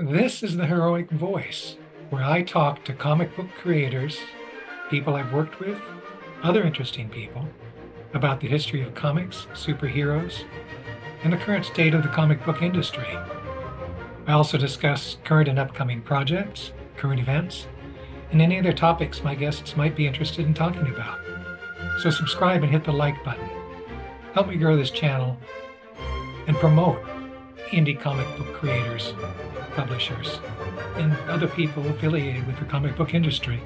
This is the Heroic Voice, where I talk to comic book creators, people I've worked with, other interesting people, about the history of comics, superheroes, and the current state of the comic book industry. I also discuss current and upcoming projects, current events, and any other topics my guests might be interested in talking about. So subscribe and hit the like button. Help me grow this channel and promote indie comic book creators, publishers, and other people affiliated with the comic book industry.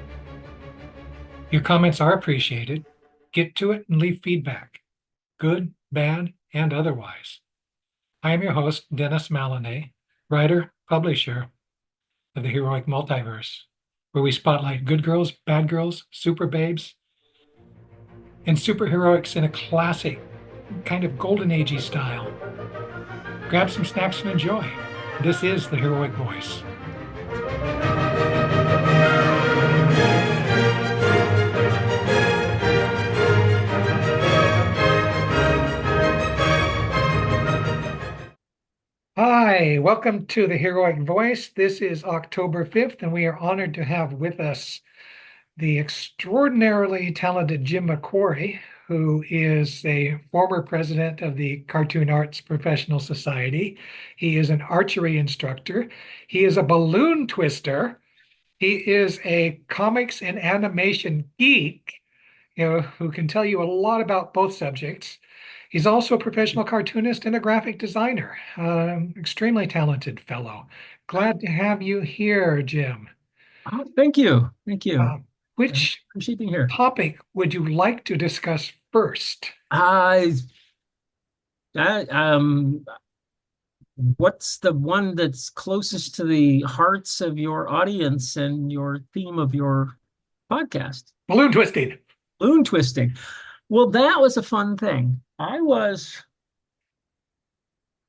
Your comments are appreciated. Get to it and leave feedback, good, bad, and otherwise. I am your host, Dennis Mallonee, writer, publisher of the Heroic Multiverse, where we spotlight good girls, bad girls, super babes, and superheroics in a classic, kind of golden agey style. Grab some snacks and enjoy. This is the Heroic Voice. Hi, welcome to the Heroic Voice. This is October 5th, and we are honored to have with us the extraordinarily talented Jim MacQuarrie, who is a former president of the Cartoon Arts Professional Society. He is an archery instructor. He is a balloon twister. He is a comics and animation geek, who can tell you a lot about both subjects. He's also a professional cartoonist and a graphic designer. Extremely talented fellow. Glad to have you here, Jim. Oh, thank you. Thank you. Uh, which Appreciate being here. topic would you like to discuss first? I, I what's the one that's closest to the hearts of your audience and your theme of your podcast? Balloon twisting. Balloon twisting. Well, that was a fun thing. I was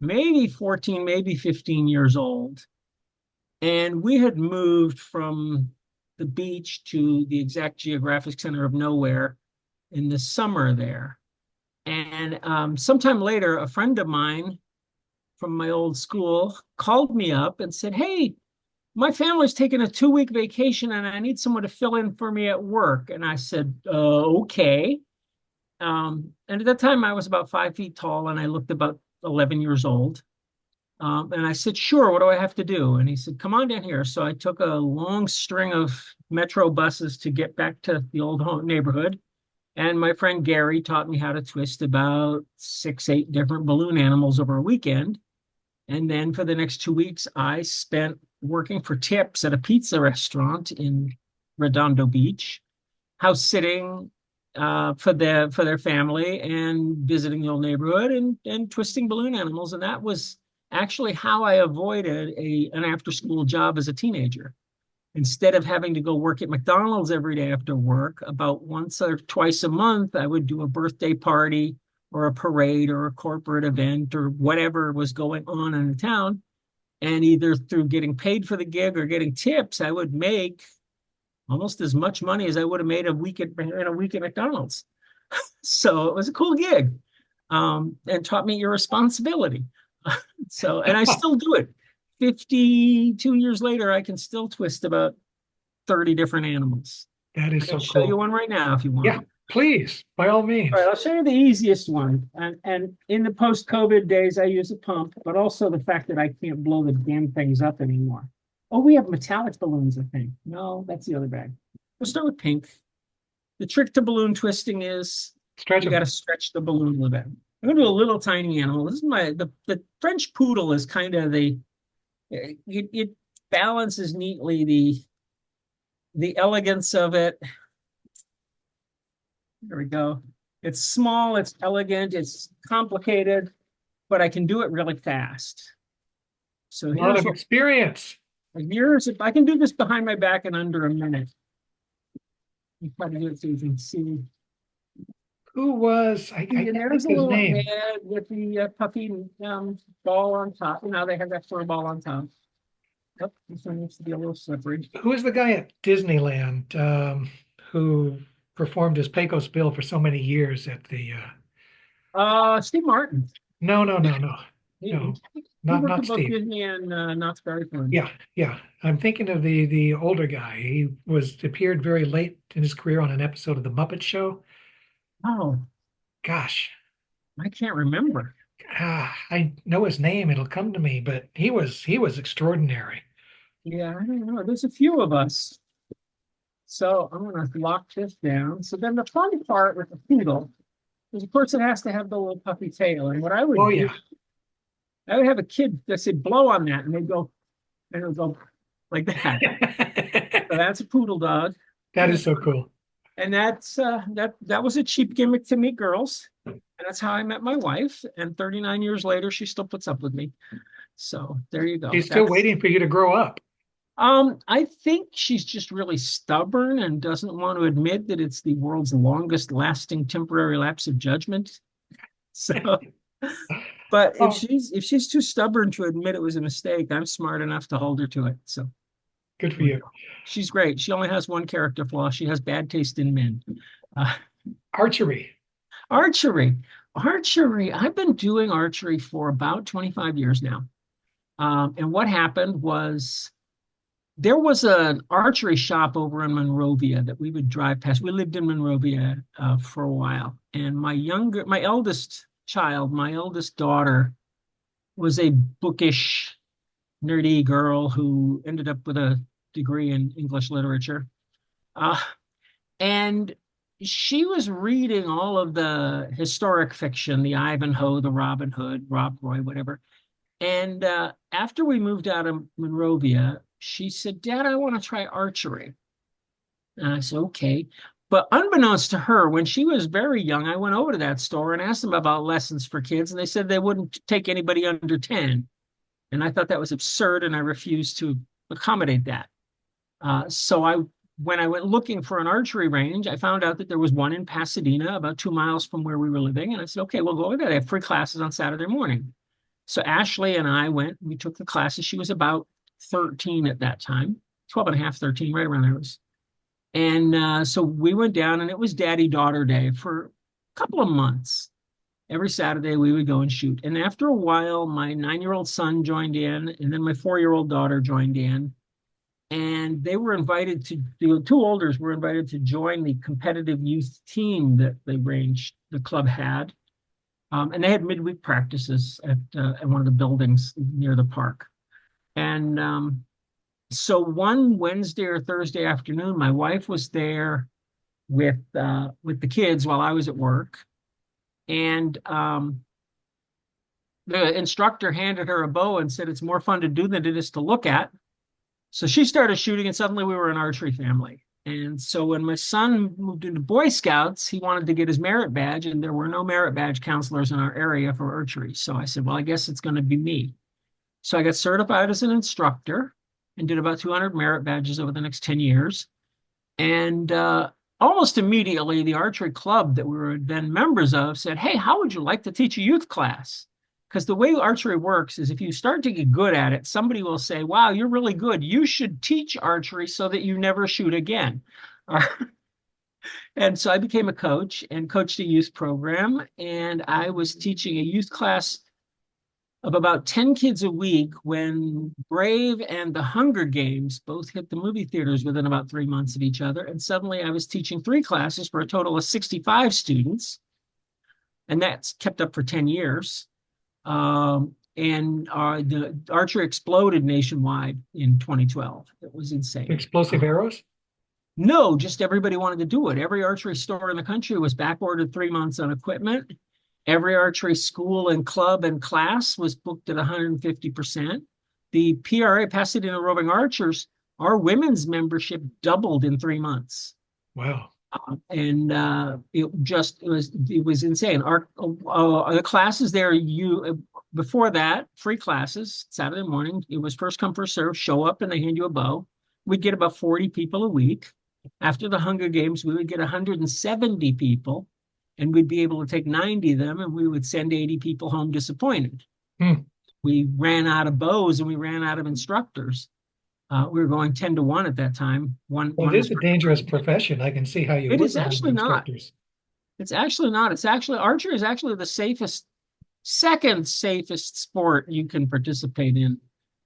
maybe 14, maybe 15 years old, and we had moved from the beach to the exact geographic center of nowhere in the summer there. And sometime later, a friend of mine from my old school called me up and said, "Hey, my family's taking a 2 week vacation and I need someone to fill in for me at work." And I said, okay. And at that time, I was about 5 feet tall and I looked about 11 years old. And I said, "Sure, what do I have to do?" And he said, "Come on down here." So I took a long string of metro buses to get back to the old home neighborhood. And my friend Gary taught me how to twist about 6, 8 different balloon animals over a weekend. And then for the next 2 weeks, I spent working for tips at a pizza restaurant in Redondo Beach, house sitting for their family and visiting the old neighborhood and twisting balloon animals. And that was actually how I avoided an after school job as a teenager. Instead of having to go work at McDonald's every day after work, about once or twice a month, I would do a birthday party or a parade or a corporate event or whatever was going on in the town. And either through getting paid for the gig or getting tips, I would make almost as much money as I would have made in a week at McDonald's. So it was a cool gig, and taught me irresponsibility. And I still do it. 52 years later, I can still twist about 30 different animals. That is I can so show you cool. one right now if you Yeah, want. please, by all All right, means. I'll show you the easiest one. And in the post-COVID days, I use a pump, but also the fact that I can't blow the damn things up anymore. Oh, we have metallic balloons, I think. No, that's the other bag. We'll start with pink. The trick to balloon twisting is Stretch you got to them. stretch the balloon a little bit. I'm going to do a little tiny animal. This is the French poodle is kind of it balances neatly the elegance of it. There we go. It's small, it's elegant, it's complicated, but I can do it really fast. So A lot here's of what experience. here's I can do this behind my back in under a minute. You try to do it so you can see. Who was, I And can't think there's a of his little name. head with the puffy ball on top. They have that fur ball on top. Yep, this one needs to be a little slippery. Who was the guy at Disneyland who performed as Pecos Bill for so many years at the Steve Martin. no, no, no, no. No, He not worked not at both Steve. Disney and Knott's Berry Farm. Yeah, yeah. I'm thinking of the older guy. He was appeared very late in his career on an episode of The Muppet Show. Oh, Gosh, I can't remember. I know his name. It'll come to me, but he was extraordinary. Yeah, I don't know. There's a few of us. So I'm going to lock this down. So then the fun part with the poodle is, of course, it has to have the little puffy tail. And what I Oh would do, yeah. I would have a kid that said, blow on that. And they'd go, and it would go like that. So that's a poodle dog. That is so cool. And that was a cheap gimmick to meet girls. And that's how I met my wife. And 39 years later, she still puts up with me. So there you go. She's still waiting for you to grow up. I think she's just really stubborn and doesn't want to admit that it's the world's longest lasting temporary lapse of judgment. So, but if Oh, she's too stubborn to admit it was a mistake, I'm smart enough to hold her to it. So good for you. she's great. She only has one character flaw. She has bad taste in men. Uh, Archery. archery, archery. I've been doing archery for about 25 years now. And what happened was, there was an archery shop over in Monrovia that we would drive past. We lived in Monrovia for a while, and my eldest child, my eldest daughter, was a bookish, nerdy girl who ended up with a degree in English literature, uh, and she was reading all of the historic fiction, the Ivanhoe, the Robin Hood, Rob Roy, whatever. And after we moved out of Monrovia, she said, Dad, I want to try archery. And I said, okay. But unbeknownst to her, when she was very young, I went over to that store and asked them about lessons for kids, and they said they wouldn't take anybody under 10. And I thought that was absurd, and I refused to accommodate that. When I went looking for an archery range, I found out that there was one in Pasadena, about 2 miles from where we were living. And I said, okay, we'll go over there. They have free classes on Saturday morning. So Ashley and I went, we took the classes. She was about 13 at that time, 12 and a half, 13, right around there. And so we went down, and it was daddy-daughter day for a couple of months. Every Saturday we would go and shoot. And after a while, my 9-year-old son joined in, and then my 4-year-old daughter joined in. And they were invited to, the two olders were invited to join the competitive youth team that the club had. And they had midweek practices at one of the buildings near the park. And so one Wednesday or Thursday afternoon, my wife was there with the kids while I was at work. And the instructor handed her a bow and said, it's more fun to do than it is to look at. So she started shooting, and suddenly we were an archery family. And so when my son moved into Boy Scouts, he wanted to get his merit badge, and there were no merit badge counselors in our area for archery. So I said, well, I guess it's going to be me. So I got certified as an instructor and did about 200 merit badges over the next 10 years. And almost immediately, the archery club that we were then members of said, hey, how would you like to teach a youth class? Because the way archery works is, if you start to get good at it, somebody will say, wow, you're really good. You should teach archery so that you never shoot again. And so I became a coach and coached a youth program. And I was teaching a youth class of about 10 kids a week when Brave and The Hunger Games both hit the movie theaters within about 3 months of each other. And suddenly I was teaching 3 classes for a total of 65 students. And that's kept up for 10 years. And the archery exploded nationwide in 2012. It was insane. Explosive arrows? No, just everybody wanted to do it. Every archery store in the country was back ordered 3 months on equipment. Every archery school and club and class was booked at 150%. The PRA, Pasadena Roving Archers, our women's membership doubled in 3 months. Wow. It was insane. The classes there, before that, free classes, Saturday morning, it was first come, first serve, show up and they hand you a bow. We'd get about 40 people a week. After the Hunger Games, we would get 170 people, and we'd be able to take 90 of them, and we would send 80 people home disappointed. We ran out of bows and we ran out of instructors. We were going 10 to 1 at that time. Well, it is a dangerous profession. I can see how you It would is run out of actually not. instructors. It's actually not. It's actually, archery is actually the safest second safest sport you can participate in.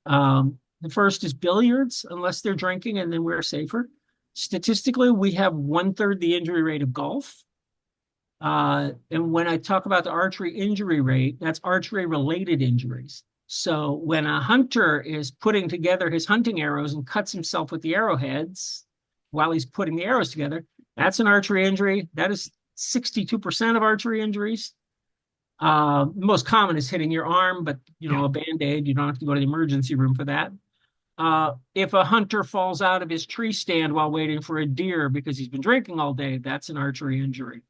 The first is billiards, unless they're drinking, and then we're safer. Statistically, we have 1/3 the injury rate of golf. And when I talk about the archery injury rate, that's archery related injuries. So when a hunter is putting together his hunting arrows and cuts himself with the arrowheads while he's putting the arrows together, that's an archery injury. That is 62% of archery injuries. The most common is hitting your arm, but Yeah. a band-aid, you don't have to go to the emergency room for that. If a hunter falls out of his tree stand while waiting for a deer because he's been drinking all day, that's an archery injury.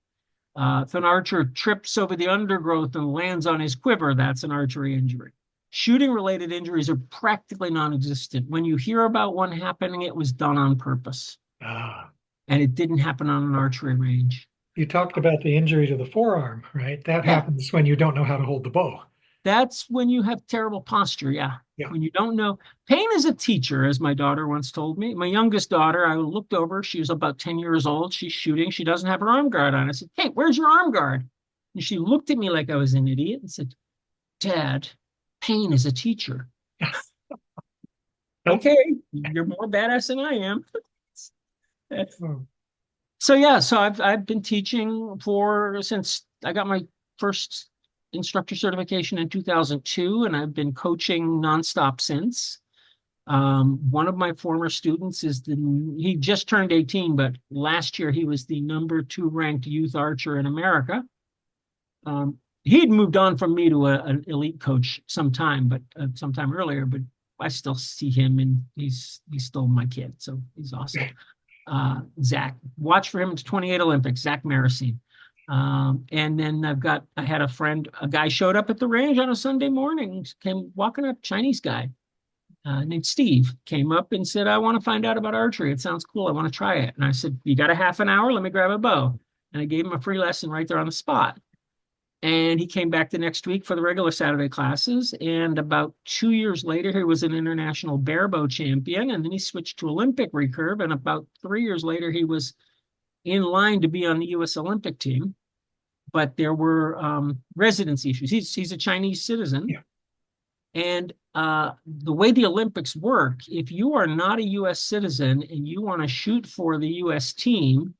If an archer trips over the undergrowth and lands on his quiver, that's an archery injury. Shooting related injuries are practically non-existent. When you hear about one happening, it was done on purpose, Ah. and it didn't happen on an archery range. You talked about the injury to the forearm, right? That Yeah, happens when you don't know how to hold the bow. that's when you have terrible posture. Yeah. Yeah. When you don't know. Pain is a teacher, as my daughter once told me. My youngest daughter, I looked over, she was about 10 years old. She's shooting. She doesn't have her arm guard on. I said, "Hey, where's your arm guard?" And she looked at me like I was an idiot and said, "Dad, pain is a teacher." Okay, you're more badass than I am. Oh, So yeah, so I've been teaching for since I got my first instructor certification in 2002, and I've been coaching nonstop since. One of my former students he just turned 18, but last year he was the number 2 ranked youth archer in America. He'd moved on from me to an elite coach sometime earlier, but I still see him, and he's still my kid, so he's awesome. Zach, watch for him to 28 Olympics, Zach Maracine. And then I had a guy showed up at the range on a Sunday morning, came walking up, Chinese guy named Steve, came up and said, "I want to find out about archery. It sounds cool. I want to try it." And I said, "You got a half an hour? Let me grab a bow." And I gave him a free lesson right there on the spot. And he came back the next week for the regular Saturday classes. And about 2 years later, he was an international barebow champion. And then he switched to Olympic recurve. And about 3 years later, he was in line to be on the U.S. Olympic team. But there were residency issues. He's a Chinese citizen. yeah. And the way the Olympics work, if you are not a U.S. citizen and you want to shoot for the U.S. team,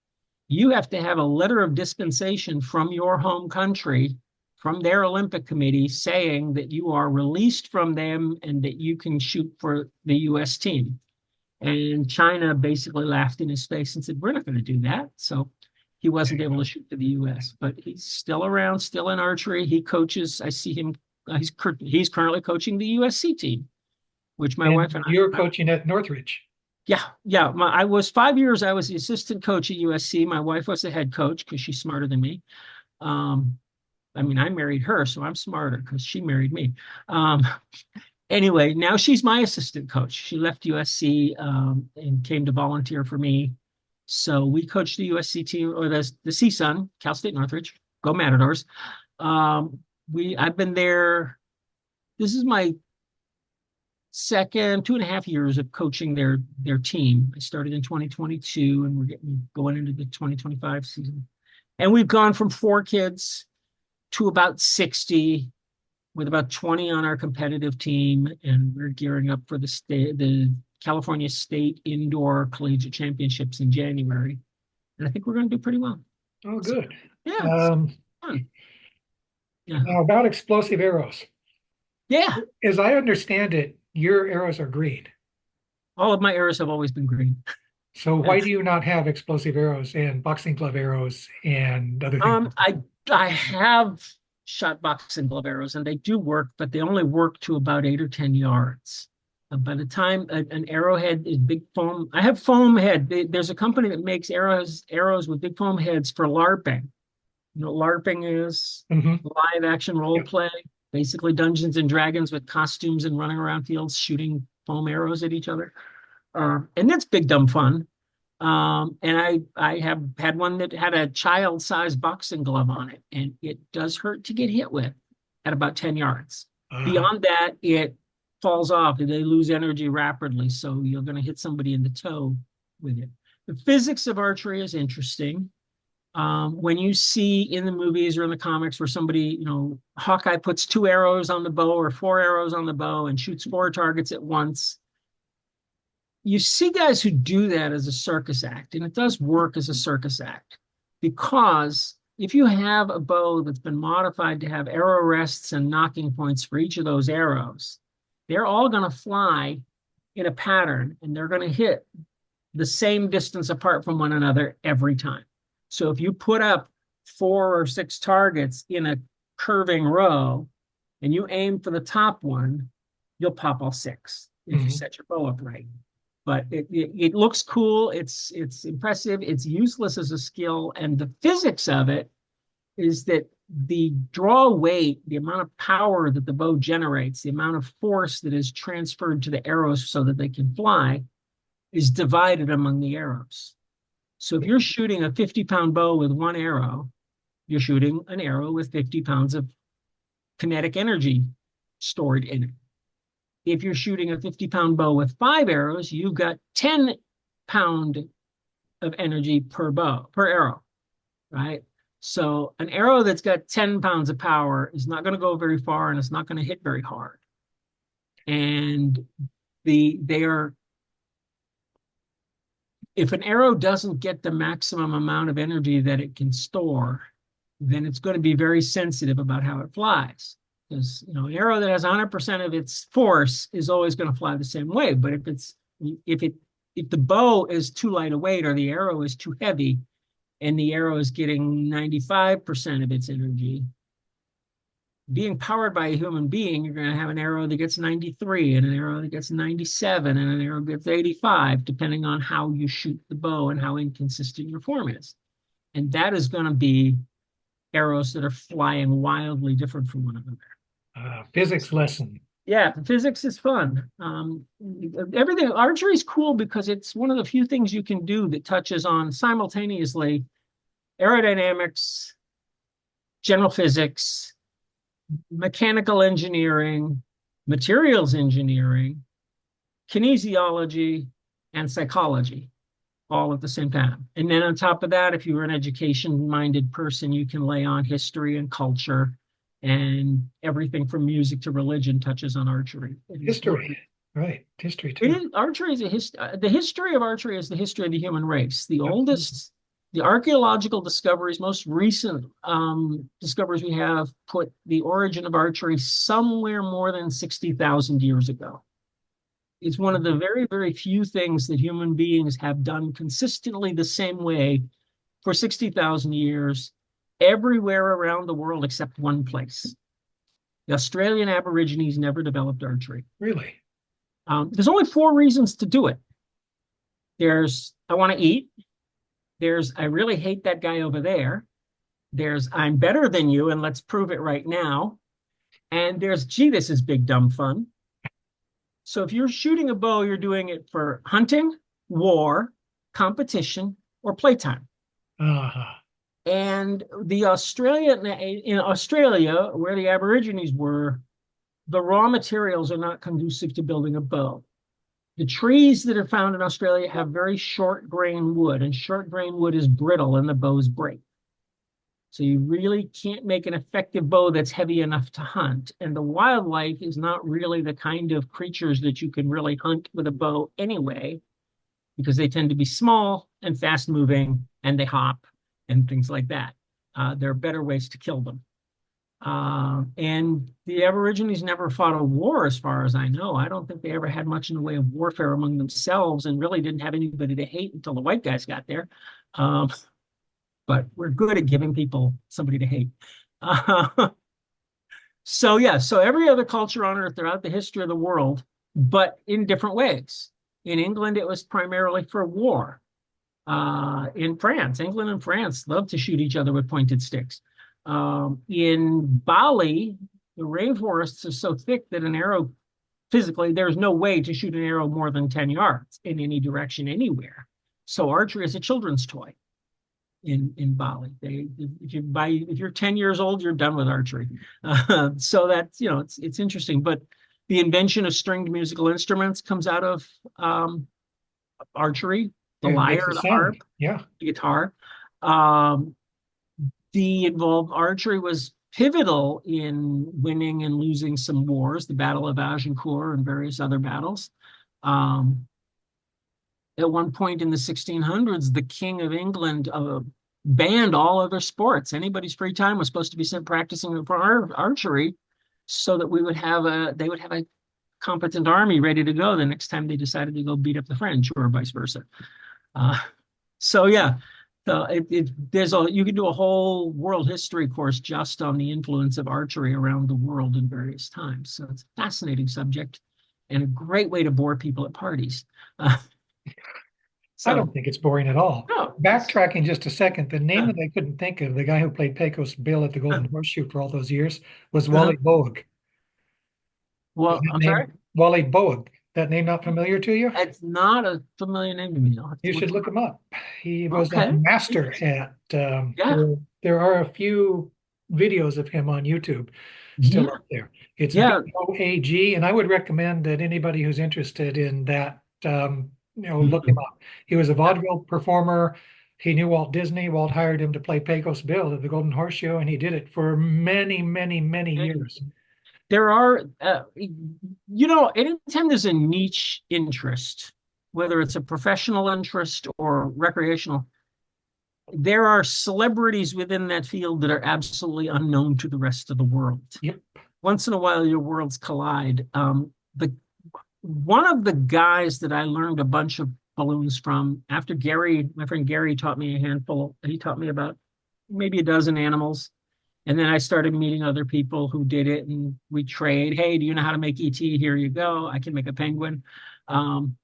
you have to have a letter of dispensation from your home country, from their Olympic committee, saying that you are released from them and that you can shoot for the U.S. team. And China basically laughed in his face and said, "We're not going to do that." So he wasn't able to shoot for the U.S., but he's still around, still in archery. He coaches. I see him. He's currently coaching the USC team, which my wife And and you're coaching at Northridge. yeah, yeah. I was 5 years. I was the assistant coach at USC. My wife was the head coach because she's smarter than me. I mean, I married her, so I'm smarter because she married me. Um, anyway, now she's my assistant coach. She left USC and came to volunteer for me. So we coached the USC team, or the CSUN, Cal State Northridge. Go Matadors. I've been there. This is my second 2.5 years of coaching their team. I started in 2022, and we're going into the 2025 season. And we've gone from 4 kids to about 60, with about 20 on our competitive team, and we're gearing up for the California State Indoor Collegiate Championships in January. And I think we're going to do pretty well. Oh, good. Yeah, it's fun. Yeah. Now about explosive arrows. Yeah. As I understand it, your arrows are green. All of my arrows have always been green. So why do you not have explosive arrows and boxing glove arrows and other things? I have shot boxing glove arrows, and they do work, but they only work to about 8 or 10 yards. By the time an arrowhead is big foam, I have foam head. There's a company that makes arrows with big foam heads for LARPing. You know what LARPing is? Mhm. Live action role Yeah. play, basically Dungeons and Dragons with costumes and running around fields shooting foam arrows at each other. And that's big dumb fun. And I have had one that had a child-sized boxing glove on it, and it does hurt to get hit with at about 10 yards. Beyond that, it falls off and they lose energy rapidly. So you're going to hit somebody in the toe with it. The physics of archery is interesting. When you see in the movies or in the comics where somebody, Hawkeye puts 2 arrows on the bow or 4 arrows on the bow and shoots 4 targets at once, you see guys who do that as a circus act, and it does work as a circus act because if you have a bow that's been modified to have arrow rests and knocking points for each of those arrows, they're all going to fly in a pattern and they're going to hit the same distance apart from one another every time. So if you put up 4 or 6 targets in a curving row and you aim for the top one, you'll pop all 6 if you set your bow up right. But it looks cool. It's impressive. It's useless as a skill. And the physics of it is that the draw weight, the amount of power that the bow generates, the amount of force that is transferred to the arrows so that they can fly is divided among the arrows. So if you're shooting a 50-pound bow with 1 arrow, you're shooting an arrow with 50 pounds of kinetic energy stored in it. If you're shooting a 50-pound bow with 5 arrows, you've got 10 pound of energy per arrow, right? So an arrow that's got 10 pounds of power is not going to go very far and it's not going to hit very hard. And if an arrow doesn't get the maximum amount of energy that it can store, then it's going to be very sensitive about how it flies. Because an arrow that has 100% of its force is always going to fly the same way. But if the bow is too light a weight or the arrow is too heavy, and the arrow is getting 95% of its energy, being powered by a human being, you're going to have an arrow that gets 93 and an arrow that gets 97 and an arrow that gets 85, depending on how you shoot the bow and how inconsistent your form is. And that is going to be arrows that are flying wildly different from one another. Physics lesson. Yeah, physics is fun. Everything, archery is cool because it's one of the few things you can do that touches on simultaneously aerodynamics, general physics, mechanical engineering, materials engineering, kinesiology, and psychology, all at the same time. And then on top of that, if you're an education-minded person, you can lay on history and culture, and everything from music to religion touches on archery. History, right? History too. Archery is the history of archery is the history of the human race. The oldest, the archaeological discoveries, most recent discoveries we have put the origin of archery somewhere more than 60,000 years ago. It's one of the very, very few things that human beings have done consistently the same way for 60,000 years, everywhere around the world except one place. The Australian Aborigines never developed archery. Really? There's only 4 reasons to do it. There's, I want to eat. There's, I really hate that guy over there. There's, I'm better than you, and let's prove it right now. And there's, gee, this is big, dumb fun. So if you're shooting a bow, you're doing it for hunting, war, competition, or playtime. Uh-huh. And in Australia, where the Aborigines were, the raw materials are not conducive to building a bow. The trees that are found in Australia have very short grain wood, and short grain wood is brittle and the bows break. So you really can't make an effective bow that's heavy enough to hunt. And the wildlife is not really the kind of creatures that you can really hunt with a bow anyway, because they tend to be small and fast moving and they hop and things like that. There are better ways to kill them. And the Aborigines never fought a war, as far as I know. I don't think they ever had much in the way of warfare among themselves, and really didn't have anybody to hate until the white guys got there. But we're good at giving people somebody to hate. So every other culture on earth throughout the history of the world, but in different ways. In England, it was primarily for war. In France, England and France love to shoot each other with pointed sticks. In Bali, the rainforests are so thick that an arrow, physically, there's no way to shoot an arrow more than 10 yards in any direction anywhere. So archery is a children's toy in Bali. If you're 10 years old, you're done with archery. So that's, it's interesting. But the invention of stringed musical instruments comes out of archery. The lyre, the harp, the guitar. The involved archery was pivotal in winning and losing some wars, the Battle of Agincourt and various other battles. Um, at one point in the 1600s, the King of England banned all other sports. Anybody's free time was supposed to be spent practicing for archery, so that they would have a competent army ready to go the next time they decided to go beat up the French, or vice versa. Uh, so yeah, so there's you can do a whole world history course just on the influence of archery around the world in various times. So it's a fascinating subject and a great way to bore people at parties. Uh, I so don't think it's boring at all. no, Backtracking just a second, the name yeah. that I couldn't think of, the guy who played Pecos Bill at the Golden Horseshoe for all those years, was Uh-huh. Wally Boag. Is Well, that I'm sorry. name Wally Boag? That name not familiar to you? It's not a familiar name to me. I'll have to You look should him look him up. He up. was a Okay. master Interesting. at. Yeah. There are a few videos of him on YouTube still Yeah. up there. It's Yeah. BOAG, and I would recommend that anybody who's interested in that, look him Mhm. up. He was a Yeah. vaudeville performer. He knew Walt Disney. Walt hired him to play Pecos Bill at the Golden Horseshoe, and he did it for many, many, many years. There are, anytime there's a niche interest, whether it's a professional interest or recreational, there are celebrities within that field that are absolutely unknown to the rest of the world. Yep. Once in a while, your worlds collide. The One of the guys that I learned a bunch of balloons from after Gary, my friend Gary taught me a handful. He taught me about maybe a dozen animals. And then I started meeting other people who did it, and we trade. Hey, do you know how to make ET? Here you go. I can make a penguin. Um,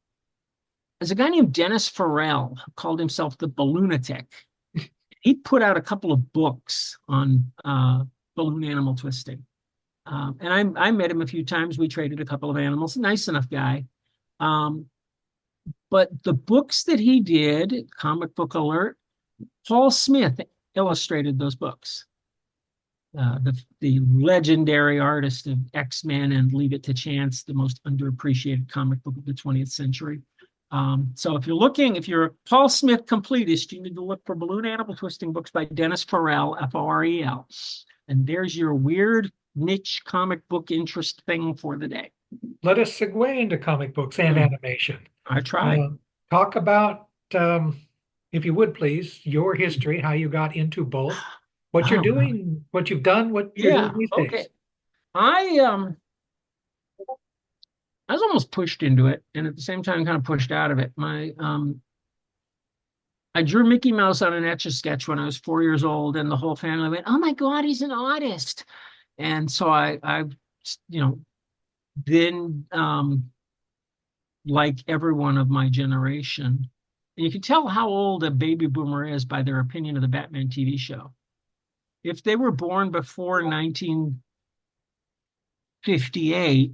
there's a guy named Dennis Forel who called himself the Balloonatic. He put out a couple of books on balloon animal twisting. And I met him a few times. We traded a couple of animals. Nice enough guy. Um, but the books that he did, Comic Book Alert, Paul Smith illustrated those books. The legendary artist of X-Men and Leave It to Chance, the most underappreciated comic book of the 20th century. So if you're a Paul Smith completist, you need to look for balloon animal twisting books by Dennis Forel, Forel. And there's your weird niche comic book interest thing for the day. Let us segue into comic books and animation. I try. Uh, Talk about, if you would please, your history, how you got into both, what you're Oh, doing, what you've done, what you're doing yeah. these Okay. days. I um I was almost pushed into it, and at the same time kind of pushed out of it. I drew Mickey Mouse on an Etch-a-Sketch when I was 4 years old, and the whole family went, "Oh my God, he's an artist!" And so you know, then like everyone of my generation, and you can tell how old a baby boomer is by their opinion of the Batman TV show. If they were born before 1958,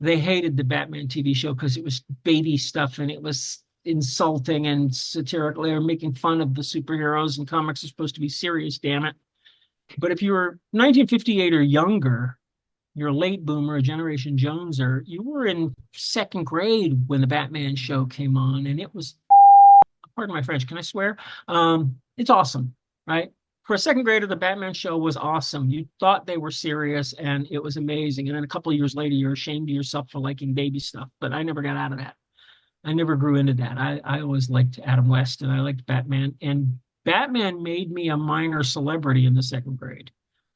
they hated the Batman TV show because it was baby stuff and it was insulting and satirical. They were making fun of the superheroes, and comics are supposed to be serious, damn it. But if you were 1958 or younger, you're a late boomer, a Generation Joneser, you were in second grade when the Batman show came on, and it was, pardon my French, can I swear? It's awesome, right? For a second grader, the Batman show was awesome. You thought they were serious, and it was amazing. And then a couple of years later, you're ashamed of yourself for liking baby stuff. But I never got out of that. I never grew into that. I always liked Adam West, and I liked Batman. And Batman made me a minor celebrity in the second grade.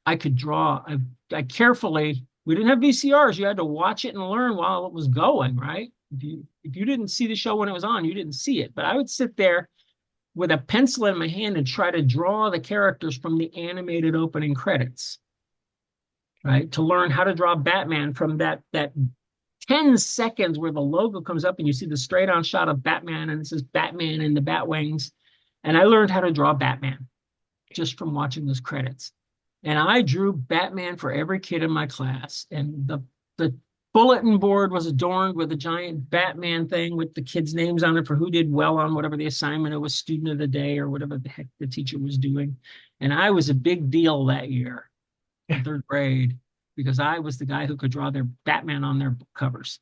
I could draw. I carefully. We didn't have VCRs. You had to watch it and learn while it was going, right? If you didn't see the show when it was on, you didn't see it. But I would sit there with a pencil in my hand and try to draw the characters from the animated opening credits, right? To learn how to draw Batman from that 10 seconds where the logo comes up and you see the straight on shot of Batman and it says Batman in the bat wings. And I learned how to draw Batman just from watching those credits. And I drew Batman for every kid in my class. And the bulletin board was adorned with a giant Batman thing with the kids' names on it for who did well on whatever the assignment, it was student of the day or whatever the heck the teacher was doing. And I was a big deal that year in third grade because I was the guy who could draw their Batman on their book covers.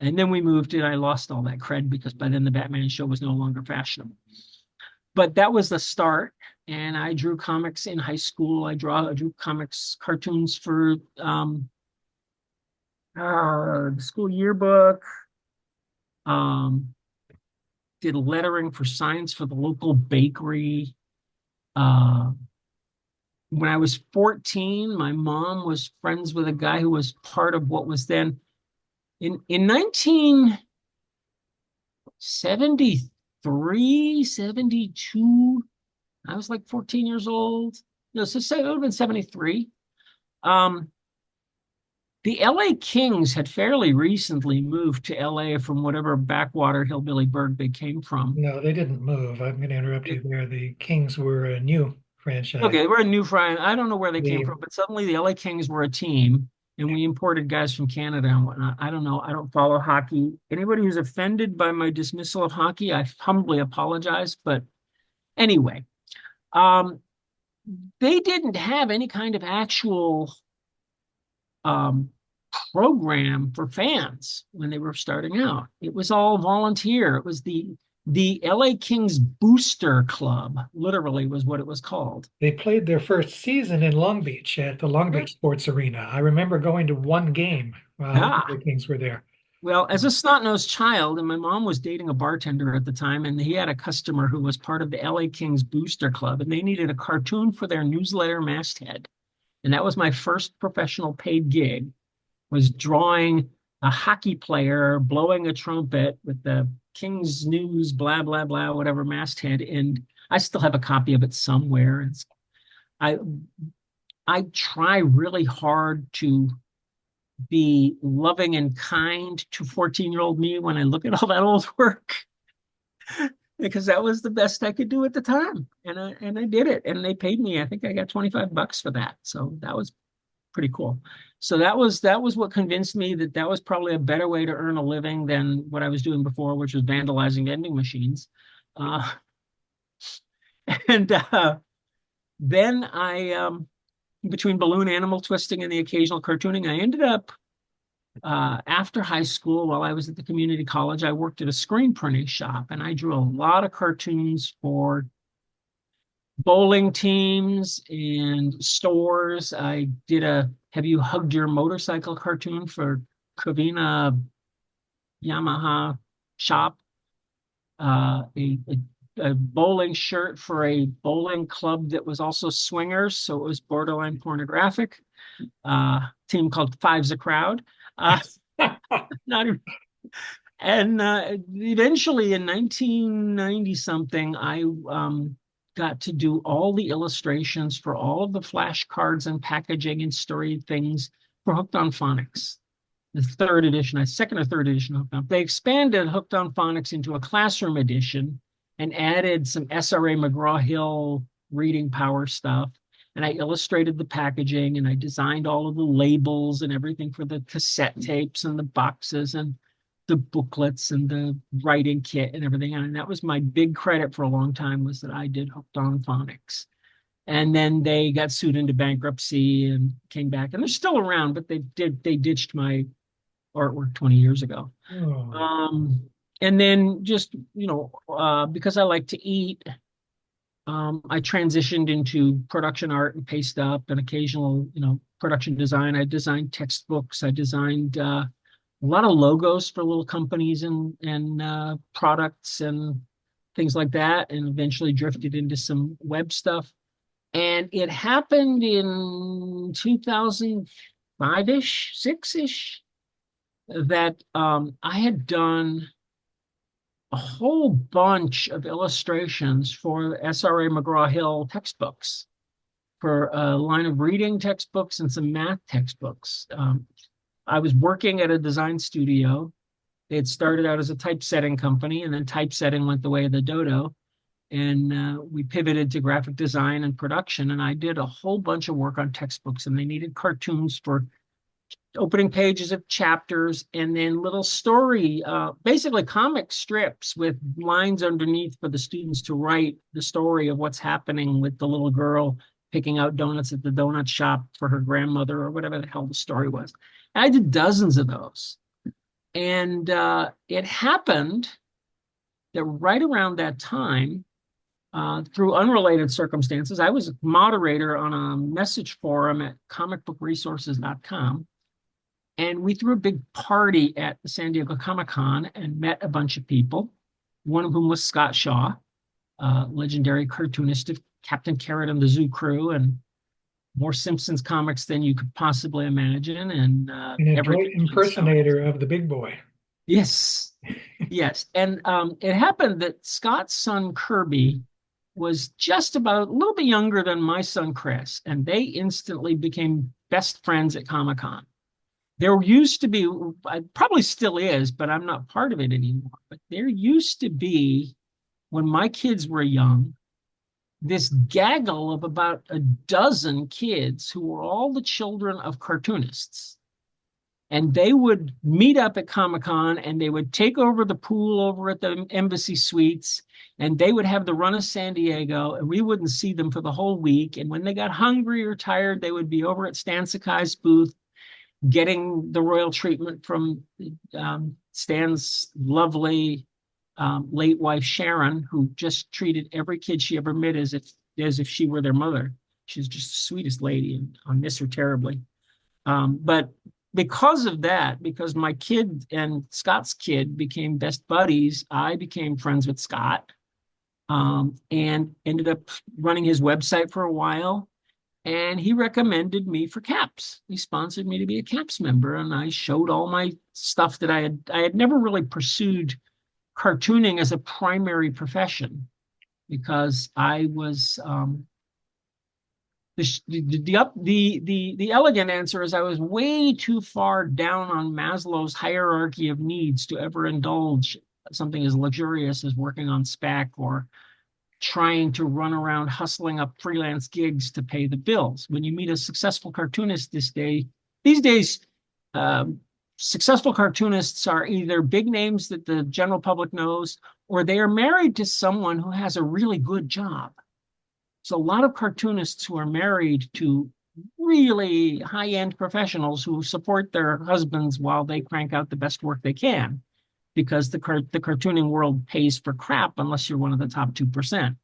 And then we moved and I lost all that cred because by then the Batman show was no longer fashionable. But that was the start. and I drew comics in high school. I drew comics, cartoons for the school yearbook. Um, did lettering for science for the local bakery. Uh, when I was 14, my mom was friends with a guy who was part of what was then in 1973, 72. I was like 14 years old. No, so it would have been 73. Um, the LA Kings had fairly recently moved to LA from whatever backwater hillbilly burg they came from. No, they didn't move. I'm going to interrupt you there. The Kings were a new franchise. Okay, we're a new fry. I don't know where they came The from, but suddenly the LA Kings were a team, and we imported guys from Canada and whatnot. I don't know. I don't follow hockey. Anybody who's offended by my dismissal of hockey, I humbly apologize. But anyway, um, they didn't have any kind of actual um, program for fans when they were starting out. It was all volunteer. It was the LA Kings Booster Club, literally was what it was called. They played their first season in Long Beach at the Long Yeah. Beach Sports Arena. I remember going to one game while Ah, the Kings were there. well, as a snot-nosed child, and my mom was dating a bartender at the time, and he had a customer who was part of the LA Kings Booster Club, and they needed a cartoon for their newsletter masthead. And that was my first professional paid gig, was drawing a hockey player blowing a trumpet with the King's News, blah, blah, blah, whatever masthead. And I still have a copy of it somewhere. I I try really hard to be loving and kind to 14-year-old me when I look at all that old work because that was the best I could do at the time. And I did it. And they paid me. I think I got $25 for that. So that was pretty cool. So that was what convinced me that that was probably a better way to earn a living than what I was doing before, which was vandalizing vending machines. Uh, and then between balloon animal twisting and the occasional cartooning, I ended up after high school, while I was at the community college, I worked at a screen printing shop, and I drew a lot of cartoons for bowling teams and stores. I did a Have You Hugged Your Motorcycle cartoon for Kavina Yamaha shop, a bowling shirt for a bowling club that was also swingers, so it was borderline pornographic. Team called Five's a Crowd. Uh, not even, and eventually in 1990 something, I got to do all the illustrations for all of the flashcards and packaging and story things for Hooked on Phonics. The third edition, second or third edition of Hooked on. They expanded Hooked on Phonics into a classroom edition and added some SRA McGraw-Hill reading power stuff. And I illustrated the packaging and I designed all of the labels and everything for the cassette tapes and the boxes and the booklets and the writing kit and everything. And that was my big credit for a long time, was that I did Hooked on Phonics. And then they got sued into bankruptcy and came back. And they're still around, but they ditched my artwork 20 years ago. Oh, And then just, because I like to eat, I transitioned into production art and paste up and occasional, production design. I designed textbooks. I designed a lot of logos for little companies and products and things like that, and eventually drifted into some web stuff. And it happened in 2005-ish, six-ish, that I had done a whole bunch of illustrations for SRA McGraw-Hill textbooks, for a line of reading textbooks and some math textbooks. I was working at a design studio. It started out as a typesetting company, and then typesetting went the way of the dodo. And we pivoted to graphic design and production. And I did a whole bunch of work on textbooks, and they needed cartoons for opening pages of chapters and then little story, basically comic strips with lines underneath for the students to write the story of what's happening with the little girl picking out donuts at the donut shop for her grandmother or whatever the hell the story was. And I did dozens of those. And it happened that right around that time, through unrelated circumstances. I was a moderator on a message forum at comicbookresources.com. And we threw a big party at the San Diego Comic-Con and met a bunch of people, one of whom was Scott Shaw, legendary cartoonist of Captain Carrot and the Zoo Crew, and more Simpsons comics than you could possibly imagine, and An adroit everything Flintstones. impersonator of the big boy. Yes, yes. And it happened that Scott's son Kirby was just about a little bit younger than my son Chris, and they instantly became best friends at Comic-Con. There used to be, probably still is, but I'm not part of it anymore. But there used to be, when my kids were young, this gaggle of about a dozen kids who were all the children of cartoonists. And they would meet up at Comic-Con and they would take over the pool over at the Embassy Suites and they would have the run of San Diego and we wouldn't see them for the whole week. And when they got hungry or tired, they would be over at Stan Sakai's booth getting the royal treatment from Stan's lovely late wife, Sharon, who just treated every kid she ever met as if she were their mother. She's just the sweetest lady and I miss her terribly. But because of that, because my kid and Scott's kid became best buddies, I became friends with Scott and ended up running his website for a while. And he recommended me for CAPS. He sponsored me to be a CAPS member, and I showed all my stuff that I had never really pursued cartooning as a primary profession because I was the elegant answer is I was way too far down on Maslow's hierarchy of needs to ever indulge something as luxurious as working on spec or trying to run around hustling up freelance gigs to pay the bills. When you meet a successful cartoonist these days, successful cartoonists are either big names that the general public knows, or they are married to someone who has a really good job. So a lot of cartoonists who are married to really high-end professionals who support their husbands while they crank out the best work they can, because the cartooning world pays for crap unless you're one of the top 2%.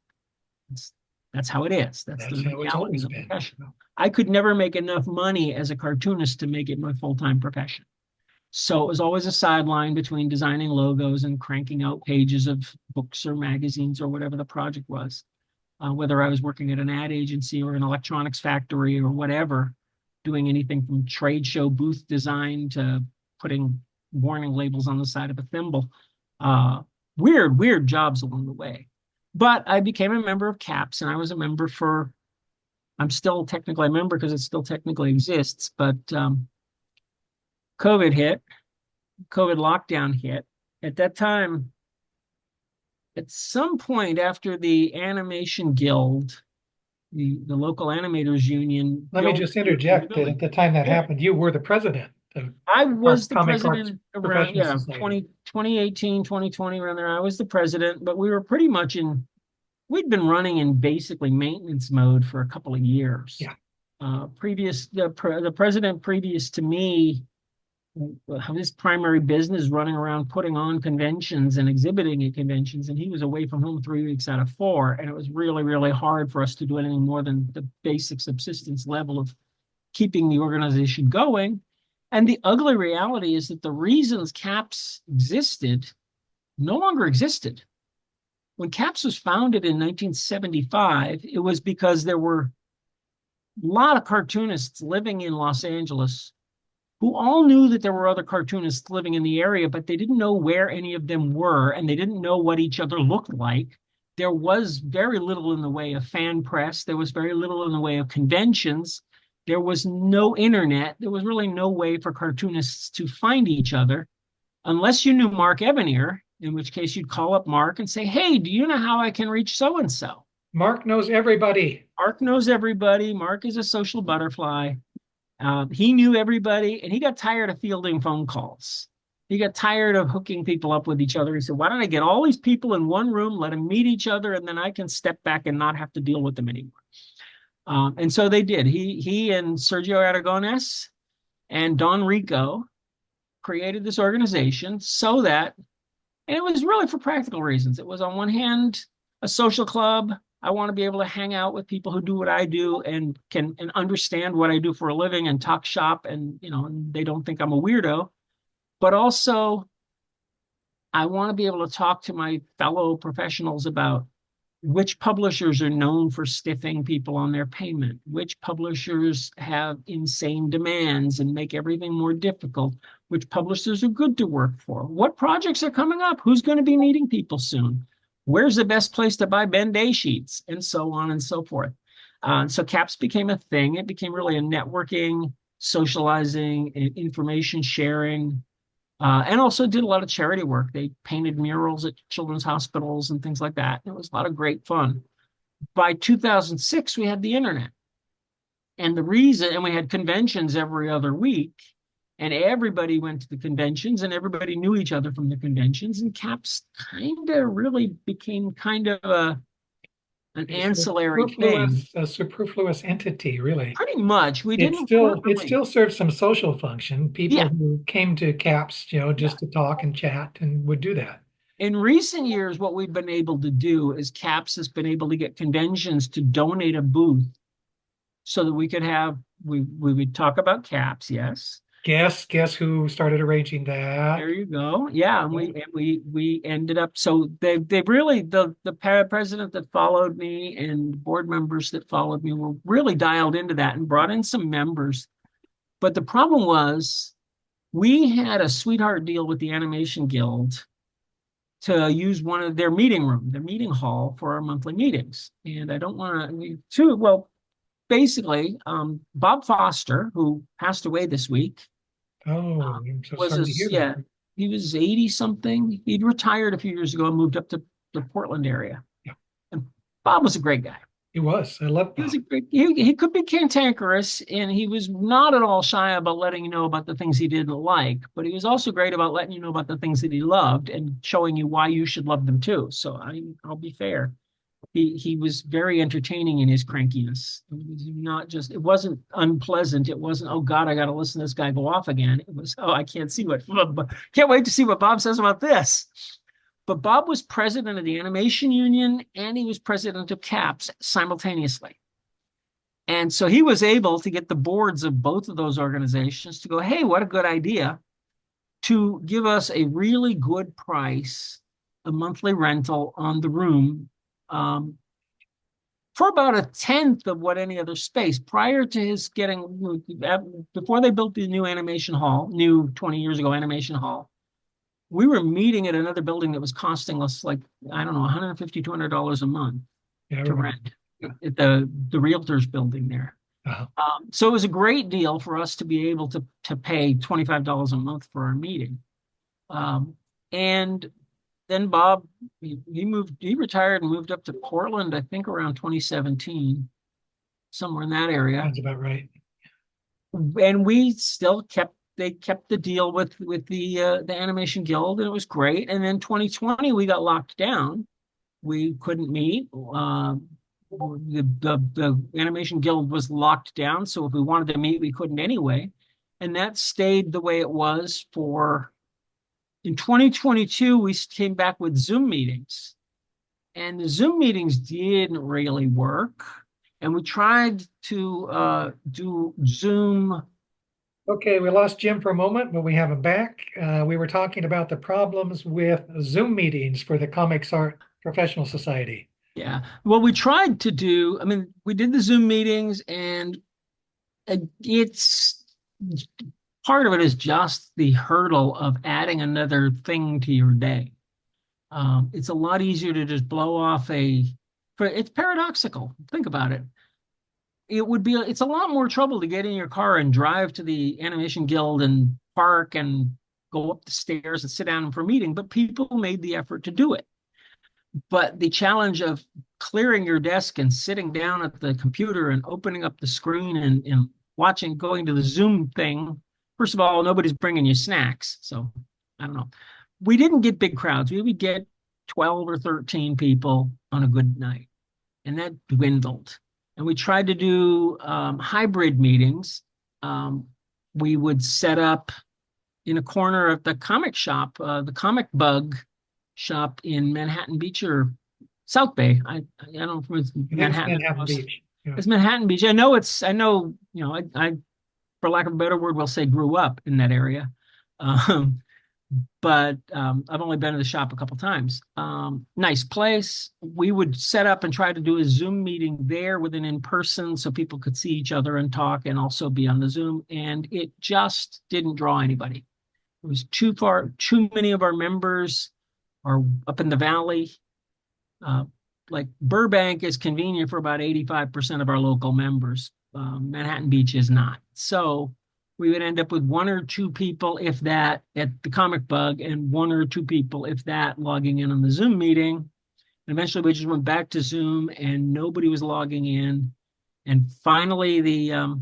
That's how it is. That's the reality of the profession. I could never make enough money as a cartoonist to make it my full-time profession. So it was always a sideline between designing logos and cranking out pages of books or magazines or whatever the project was. Whether I was working at an ad agency or an electronics factory or whatever, doing anything from trade show booth design to putting warning labels on the side of a thimble. Weird jobs along the way. But I became a member of CAPS, and I was a member I'm still technically a member because it still technically exists, but COVID hit, COVID lockdown hit. At that time, at some point after the Animation Guild, the local animators union. Let me just interject that at the time that happened, you were the president of I was the Comic Arts president around, Professional 2018, 2020, around there. I was the president, but we were pretty much we'd been running in basically maintenance mode for a couple of years. Yeah. The president previous to me, his primary business running around putting on conventions and exhibiting at conventions, and he was away from home 3 weeks out of 4, and it was really, really hard for us to do anything more than the basic subsistence level of keeping the organization going. And the ugly reality is that the reasons CAPS existed no longer existed. When CAPS was founded in 1975, it was because there were a lot of cartoonists living in Los Angeles who all knew that there were other cartoonists living in the area, but they didn't know where any of them were, and they didn't know what each other looked like. There was very little in the way of fan press. There was very little in the way of conventions. There was no internet. There was really no way for cartoonists to find each other unless you knew Mark Evanier, in which case you'd call up Mark and say, hey, do you know how I can reach so-and-so? Mark knows everybody. Mark knows everybody. Mark is a social butterfly. He knew everybody, and he got tired of fielding phone calls. He got tired of hooking people up with each other. He said, why don't I get all these people in one room, let them meet each other, and then I can step back and not have to deal with them anymore. And so they did. He and Sergio Aragones and Don Rico created this organization so that, and it was really for practical reasons. It was on one hand a social club, I want to be able to hang out with people who do what I do and can and understand what I do for a living and talk shop, and and they don't think I'm a weirdo. But also, I want to be able to talk to my fellow professionals about which publishers are known for stiffing people on their payment, which publishers have insane demands and make everything more difficult, which publishers are good to work for, what projects are coming up, who's going to be meeting people soon, where's the best place to buy Ben Day sheets, and so on and so forth. So CAPS became a thing. It became really a networking, socializing, information sharing, and also did a lot of charity work. They painted murals at children's hospitals and things like that. It was a lot of great fun. By 2006, we had the internet. And we had conventions every other week, and everybody went to the conventions and everybody knew each other from the conventions. And CAPS kind of really became kind of an ancillary thing. A superfluous entity, really. Pretty much. It Weren't still it really, still serves some social function. People yeah, who came to CAPS, yeah. just to talk and chat and would do that. In recent years, what we've been able to do is CAPS has been able to get conventions to donate a booth so that we could have we would talk about CAPS, yes. Guess who started arranging There that? you go. Yeah, and Yeah. we ended up, so they really, the president that followed me and board members that followed me were really dialed into that and brought in some members. But the problem was we had a sweetheart deal with the Animation Guild to use one of their their meeting hall for our monthly meetings. And I don't want to, well, basically, Bob Foster, who passed away this week, Oh, I'm so was a, sorry to hear yeah, that. he was 80 something. He'd retired a few years ago and moved up to the Portland area. Yeah, And Bob was a great guy. he was. I love He was Bob. a great, he could be cantankerous, and he was not at all shy about letting you know about the things he didn't like, but he was also great about letting you know about the things that he loved and showing you why you should love them too. So I'll be fair. He was very entertaining in his crankiness. It was not just, it wasn't unpleasant. It wasn't, oh God, I got to listen to this guy go off again. It was, oh, I can't wait to see what Bob says about this. But Bob was president of the Animation Union and he was president of CAPS simultaneously. And so he was able to get the boards of both of those organizations to go, hey, what a good idea to give us a really good price, a monthly rental on the room, um, for about a tenth of what any other space prior to his getting, before they built the new animation hall, new 20 years ago animation hall. We were meeting at another building that was costing us like, I don't know, $150, $200 a month Yeah, I to remember. rent at the realtors building there. Uh-huh. So it was a great deal for us to be able to pay $25 a month for our meeting. And then Bob, he retired and moved up to Portland, I think around 2017, somewhere in that area. Sounds about right. And we still they kept the deal with the Animation Guild, and it was great. And then 2020 we got locked down. We couldn't meet. The Animation Guild was locked down, so if we wanted to meet, we couldn't anyway. And that stayed the way it was for, in 2022, we came back with Zoom meetings. And the Zoom meetings didn't really work. And we tried to do Zoom. Okay, we lost Jim for a moment, but we have him back. We were talking about the problems with Zoom meetings for the Comics Art Professional Society. Yeah. Well, we tried to do, I mean, we did the Zoom meetings, and it's part of it is just the hurdle of adding another thing to your day. It's a lot easier to just blow off it's paradoxical. Think about it. It's a lot more trouble to get in your car and drive to the Animation Guild and park and go up the stairs and sit down for a meeting, but people made the effort to do it. But the challenge of clearing your desk and sitting down at the computer and opening up the screen and going to the Zoom thing, first of all, nobody's bringing you snacks. So I don't know. We didn't get big crowds. We would get 12 or 13 people on a good night, and that dwindled. And we tried to do hybrid meetings. We would set up in a corner of the comic shop, the Comic Bug shop in Manhattan Beach or South Bay. I don't know if it's I think it's Manhattan. Manhattan Beach. Yeah. It's Manhattan Beach. I know, I for lack of a better word, will say grew up in that area. Um, but I've only been to the shop a couple times. Nice place. We would set up and try to do a Zoom meeting there with an in-person so people could see each other and talk and also be on the Zoom. And it just didn't draw anybody. It was too far, too many of our members are up in the valley. Uh, like Burbank is convenient for about 85% of our local members. Manhattan Beach is not. So we would end up with one or two people, if that, at the Comic Bug, and one or two people, if that, logging in on the Zoom meeting. And eventually we just went back to Zoom and nobody was logging in. And finally, the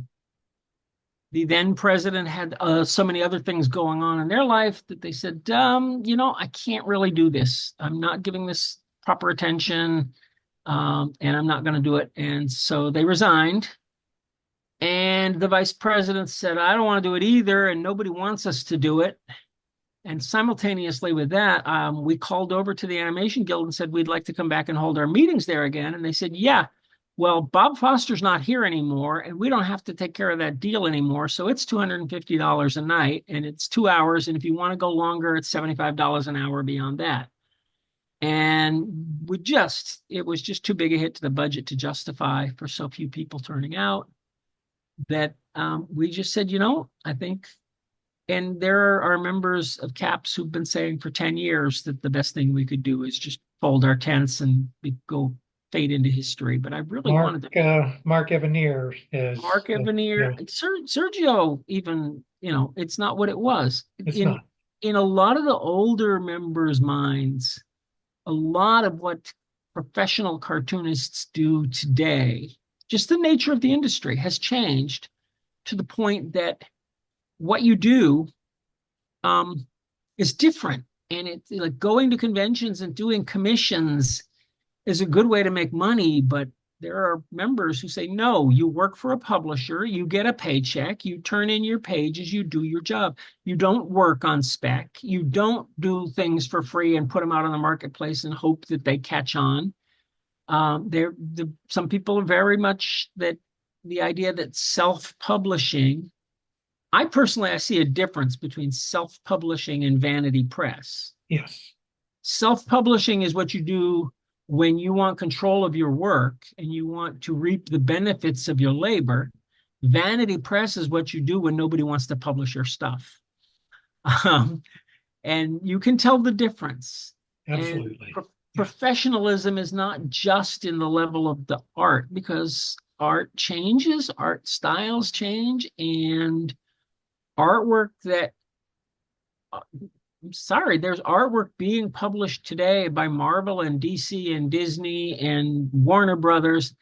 then president had so many other things going on in their life that they said, I can't really do this. I'm not giving this proper attention, and I'm not going to do it. And so they resigned. And the vice president said, I don't want to do it either, and nobody wants us to do it. And simultaneously with that, we called over to the Animation Guild and said, we'd like to come back and hold our meetings there again. And they said, yeah, well, Bob Foster's not here anymore, and we don't have to take care of that deal anymore. So it's $250 a night, and it's 2 hours. And if you want to go longer, it's $75 an hour beyond that. And it was just too big a hit to the budget to justify for so few people turning out that we just said, I think, and there are members of CAPS who've been saying for 10 years that the best thing we could do is just fold our tents and go fade into history. But I really wanted to. Mark Evanier is. Mark Evanier, yeah. Sergio, even, it's not what it was. It's not. In a lot of the older members' minds, a lot of what professional cartoonists do today, just the nature of the industry has changed to the point that what you do is different. And it's like going to conventions and doing commissions is a good way to make money, but there are members who say, no, you work for a publisher, you get a paycheck, you turn in your pages, you do your job. You don't work on spec. You don't do things for free and put them out on the marketplace and hope that they catch on. Some people are very much that the idea that self-publishing, I see a difference between self-publishing and vanity press. Yes. Self-publishing is what you do when you want control of your work and you want to reap the benefits of your labor. Vanity press is what you do when nobody wants to publish your stuff. And you can tell the difference. Absolutely. Professionalism is not just in the level of the art, because art changes, art styles change, and artwork that there's artwork being published today by Marvel and DC and Disney and Warner Brothers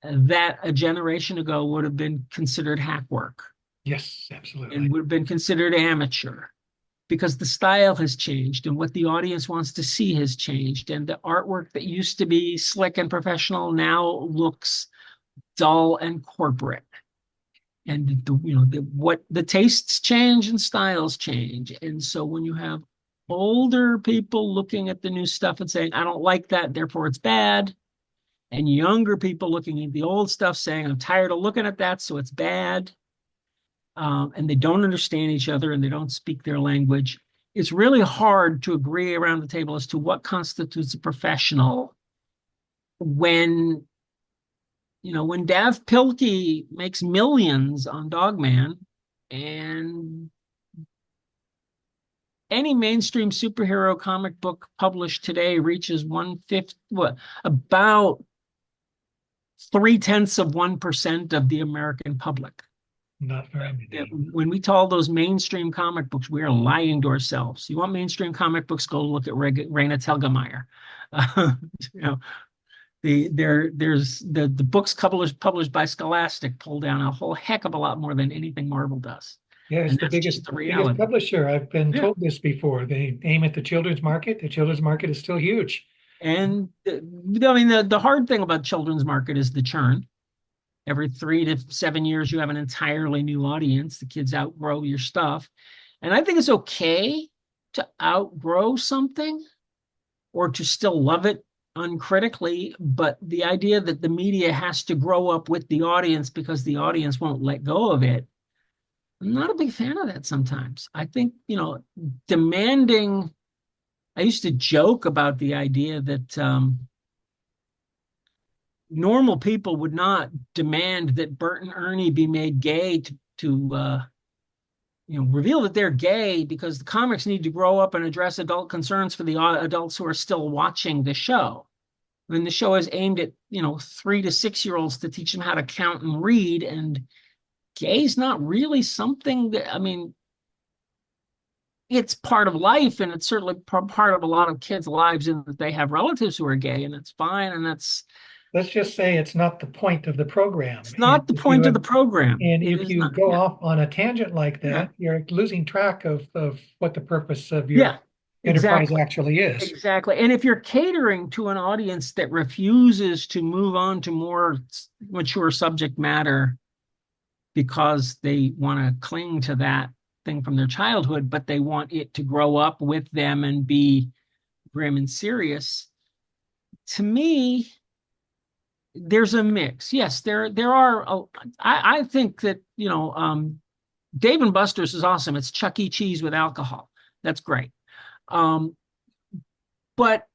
that a generation ago would have been considered hack work. Yes, absolutely. And would have been considered amateur, because the style has changed and what the audience wants to see has changed. And the artwork that used to be slick and professional now looks dull and corporate. And the tastes change and styles change. And so when you have older people looking at the new stuff and saying, I don't like that, therefore it's bad, and younger people looking at the old stuff saying, I'm tired of looking at that, so it's bad, and they don't understand each other and they don't speak their language, it's really hard to agree around the table as to what constitutes a professional when Dav Pilkey makes millions on Dogman, and any mainstream superhero comic book published today reaches about 0.3% of the American public. Not very many. When we call those mainstream comic books, we are lying to ourselves. You want mainstream comic books? Go look at Raina Telgemeier. There's the books published by Scholastic pull down a whole heck of a lot more than anything Marvel does. Yeah, it's the biggest publisher. I've been told this before. They aim at the children's market. The children's market is still huge. And the hard thing about children's market is the churn. Every 3 to 7 years, you have an entirely new audience. The kids outgrow your stuff. And I think it's okay to outgrow something or to still love it uncritically, but the idea that the media has to grow up with the audience because the audience won't let go of it, I'm not a big fan of that sometimes. I think, demanding, I used to joke about the idea that normal people would not demand that Bert and Ernie be made gay to reveal that they're gay because the comics need to grow up and address adult concerns for the adults who are still watching the show. I mean, the show is aimed at, 3 to 6 year olds to teach them how to count and read. And gay is not really something that, I mean, it's part of life, and it's certainly part of a lot of kids' lives in that they have relatives who are gay, and that's fine. And Let's just say it's not the point of the program. it's not the point of the program. And It if is you not. go Yeah. off on a tangent like Yeah. that, you're losing track of what the purpose of your Yeah. enterprise Exactly. actually is. Exactly. And if you're catering to an audience that refuses to move on to more mature subject matter because they want to cling to that thing from their childhood, but they want it to grow up with them and be grim and serious, to me, there's a mix. Yes, there are. I think that Dave and Buster's is awesome. It's Chuck E. Cheese with alcohol. That's great. Um, but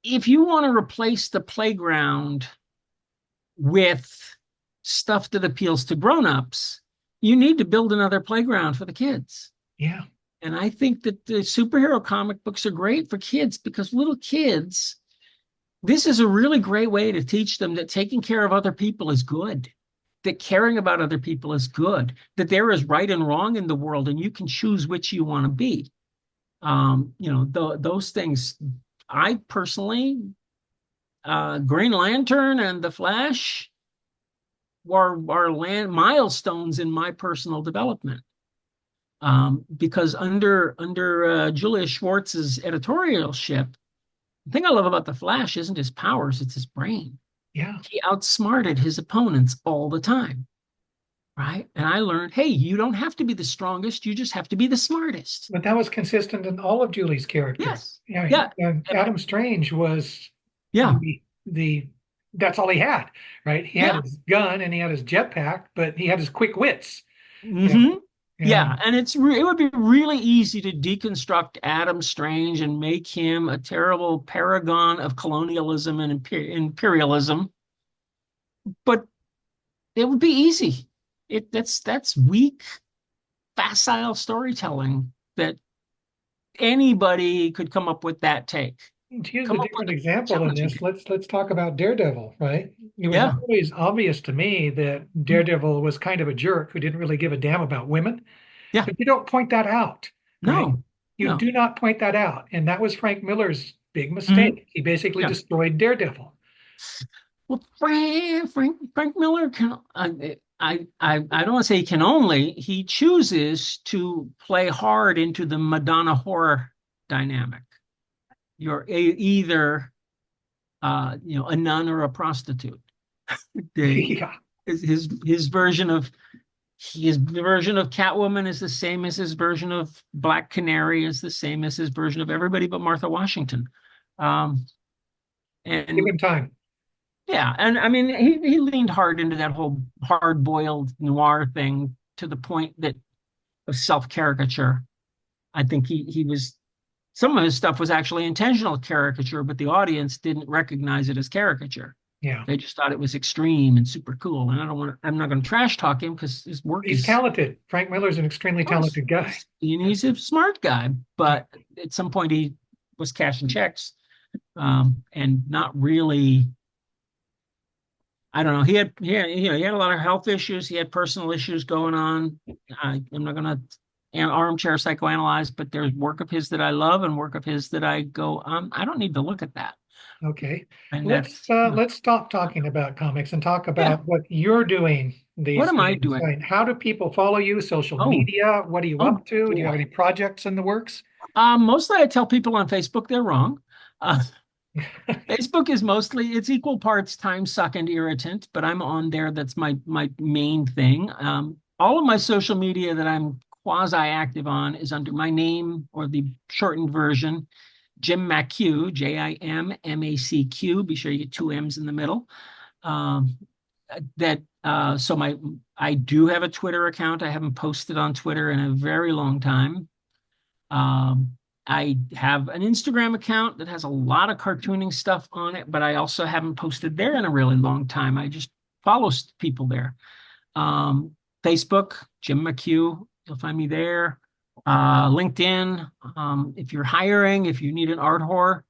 if you want to replace the playground with stuff that appeals to grown-ups, you need to build another playground for the kids. Yeah. And I think that the superhero comic books are great for kids because little kids, this is a really great way to teach them that taking care of other people is good, that caring about other people is good, that there is right and wrong in the world, and you can choose which you want to be. Those things. I personally, Green Lantern and the Flash are milestones in my personal development. Because under Julia Schwartz's editorialship, the thing I love about the Flash isn't his powers, it's his brain. Yeah. He outsmarted his opponents all the time, right? And I learned, hey, you don't have to be the strongest, you just have to be the smartest. But that was consistent in all of Julie's characters. Yes. Yeah. Yeah. Adam Strange was Yeah. the that's all he had, right? He had Yeah. his gun and he had his jetpack, but he had his quick wits. Mm-hmm. Yeah, And and it would be really easy to deconstruct Adam Strange and make him a terrible paragon of colonialism and imperialism, but it would be easy. That's weak, facile storytelling that anybody could come up with that take. to use a Come up with different a example in challenging this, take. let's talk about Daredevil, right? It was Yeah. always obvious to me that Daredevil was kind of a jerk who didn't really give a damn about women, Yeah. but you don't point that out, right? No. You No. do not point that out, and that was Frank Miller's big Mhm. mistake. He basically Yeah. destroyed Daredevil. Well, Frank Miller can. I don't want to say he can only. He chooses to play hard into the Madonna horror dynamic. You're either a nun or a prostitute. The, Yeah. his version of Catwoman is the same as his version of Black Canary is the same as his version of everybody but Martha Washington. Um, Give and him time. Yeah, and I mean he leaned hard into that whole hard-boiled noir thing to the point that of self-caricature. I think he was some of his stuff was actually intentional caricature, but the audience didn't recognize it as caricature. Yeah. They just thought it was extreme and super cool. And I'm not going to trash talk him because his work He's is, talented. Frank Miller's an extremely of course, talented guy. he's a smart guy, but at some point he was cashing checks and not really. I don't know. He had a lot of health issues. He had personal issues going on. I'm not going to armchair psychoanalyze, but there's work of his that I love and work of his that I go, I don't need to look at that. Okay. And Let's stop talking about comics and talk yeah. about what you're doing these What am I days. doing? Right? How do people follow you? Social Oh, media? What are you up to? Do you have boy. any projects in the works? Mostly I tell people on Facebook they're wrong. Facebook is it's equal parts time suck and irritant, but I'm on there. That's my main thing. All of my social media that I'm quasi active on is under my name or the shortened version. Jim MacQ, JIMMACQ. Be sure you get two M's in the middle. Um, I do have a Twitter account. I haven't posted on Twitter in a very long time. Um, I have an Instagram account that has a lot of cartooning stuff on it, but I also haven't posted there in a really long time. I just follow people there. Um, Facebook, Jim MacQ, you'll find me there. LinkedIn, if you're hiring, if you need an art whore,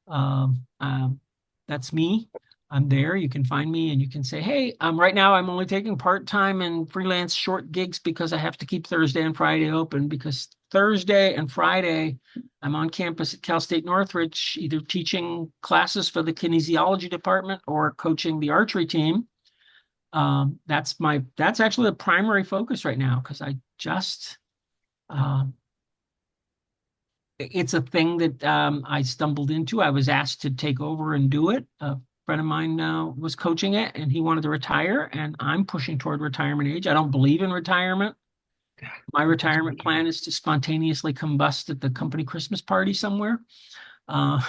um, um, that's me. I'm there. You can find me and you can say, hey, right now I'm only taking part-time and freelance short gigs because I have to keep Thursday and Friday open because Thursday and Friday I'm on campus at Cal State Northridge, either teaching classes for the kinesiology department or coaching the archery team. That's actually the primary focus right now because I just um, it's a thing that I stumbled into. I was asked to take over and do it. A friend of mine was coaching it, and he wanted to retire, and I'm pushing toward retirement age. I don't believe in retirement. My retirement plan is to spontaneously combust at the company Christmas party somewhere. Uh,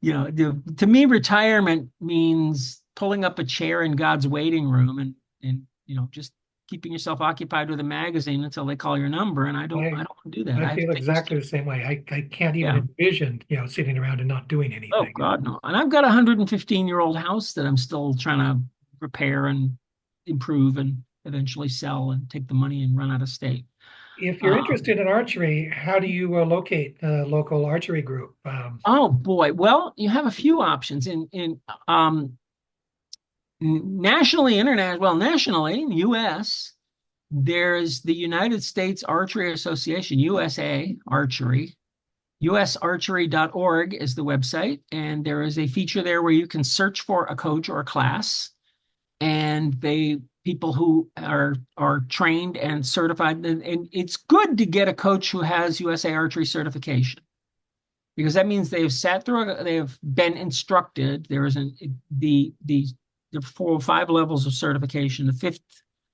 to me, retirement means pulling up a chair in God's waiting room and just keeping yourself occupied with a magazine until they call your number. And I don't I want to do that. I I have feel things exactly the same way. I can't even yeah. envision, sitting around and not doing Oh anything. God, no. And I've got a 115-year-old house that I'm still trying to repair and improve and eventually sell and take the money and run out of state. If you're Um, interested in archery, how do you locate the local archery group? oh boy. Well, you have a few options in nationally, international, well, nationally, US. There's the United States Archery Association, USA Archery. usarchery.org is the website, and there is a feature there where you can search for a coach or a class, and people who are trained and certified, and it's good to get a coach who has USA Archery certification because that means they have been instructed. There is the 4 or 5 levels of certification. The fifth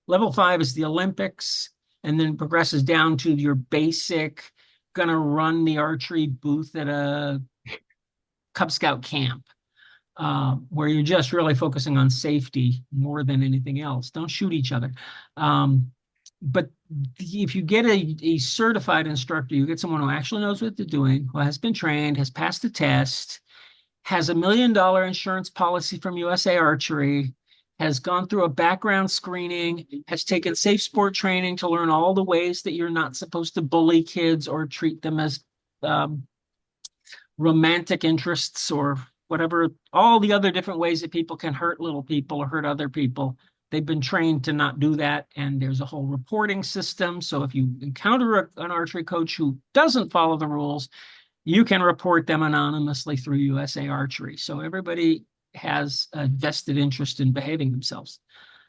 level 5 is the Olympics, and then progresses down to your basic, gonna run the archery booth at a Cub Scout camp, where you're just really focusing on safety more than anything else. Don't shoot each other. But if you get a certified instructor, you get someone who actually knows what they're doing, who has been trained, has passed the test, has $1 million insurance policy from USA Archery, has gone through a background screening, has taken safe sport training to learn all the ways that you're not supposed to bully kids or treat them as um, romantic interests or whatever, all the other different ways that people can hurt little people or hurt other people. They've been trained to not do that. And there's a whole reporting system. So if you encounter an archery coach who doesn't follow the rules, you can report them anonymously through USA Archery. So everybody has a vested interest in behaving themselves.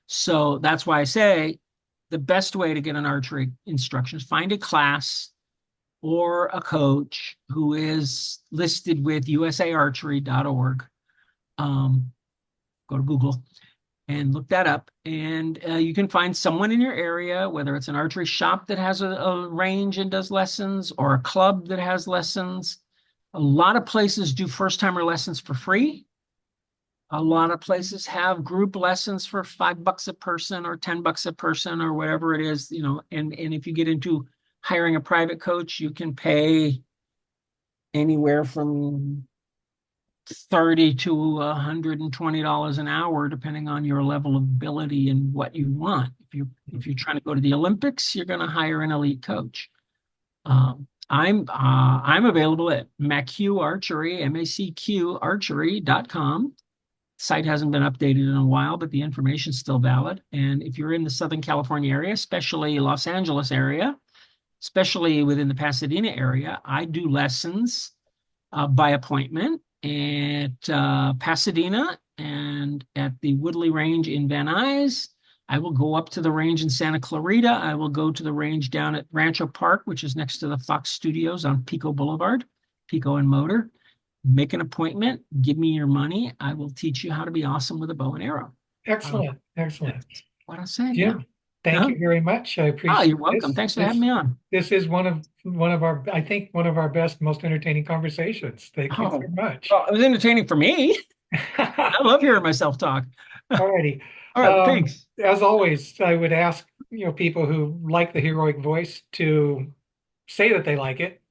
So that's why I say the best way to get an archery instruction is find a class or a coach who is listed with usarchery.org. Go to Google and look that up. And you can find someone in your area, whether it's an archery shop that has a range and does lessons or a club that has lessons. A lot of places do first-timer lessons for free. A lot of places have group lessons for $5 a person or $10 a person or whatever it is, and if you get into hiring a private coach, you can pay anywhere from $30 to $120 an hour, depending on your level of ability and what you want. If you're trying to go to the Olympics, you're going to hire an elite coach. I'm available at MacQ Archery, MACQ Archery.com. Site hasn't been updated in a while, but the information's still valid. And if you're in the Southern California area, especially Los Angeles area, especially within the Pasadena area, I do lessons by appointment at Pasadena and at the Woodley Range in Van Nuys. I will go up to the range in Santa Clarita. I will go to the range down at Rancho Park, which is next to the Fox Studios on Pico Boulevard, Pico and Motor. Make an appointment, give me your money. I will teach you how to be awesome with a bow and arrow. Excellent, excellent. What I said, yeah. Jim, Thank Uh-huh. you very much. I Oh, appreciate you're welcome. this. Thanks for having This me on. this is one of our, I think, one of our best, most entertaining conversations. Thank you so Oh, much. well, it was entertaining for me. I love hearing myself talk. All All righty. right, well, thanks. As always, I would ask, people who like the heroic voice to say that they like it,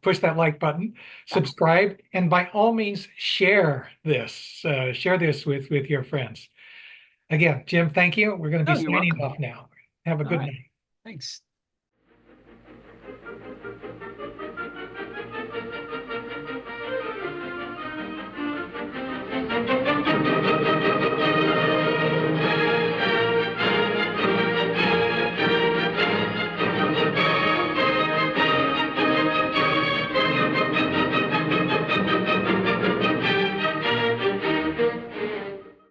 push that like button, Yeah. subscribe, and by all means, share this with your friends. Again, Jim, thank you. We're going to No, be you're signing welcome. off now. Have a All good right, night. thanks.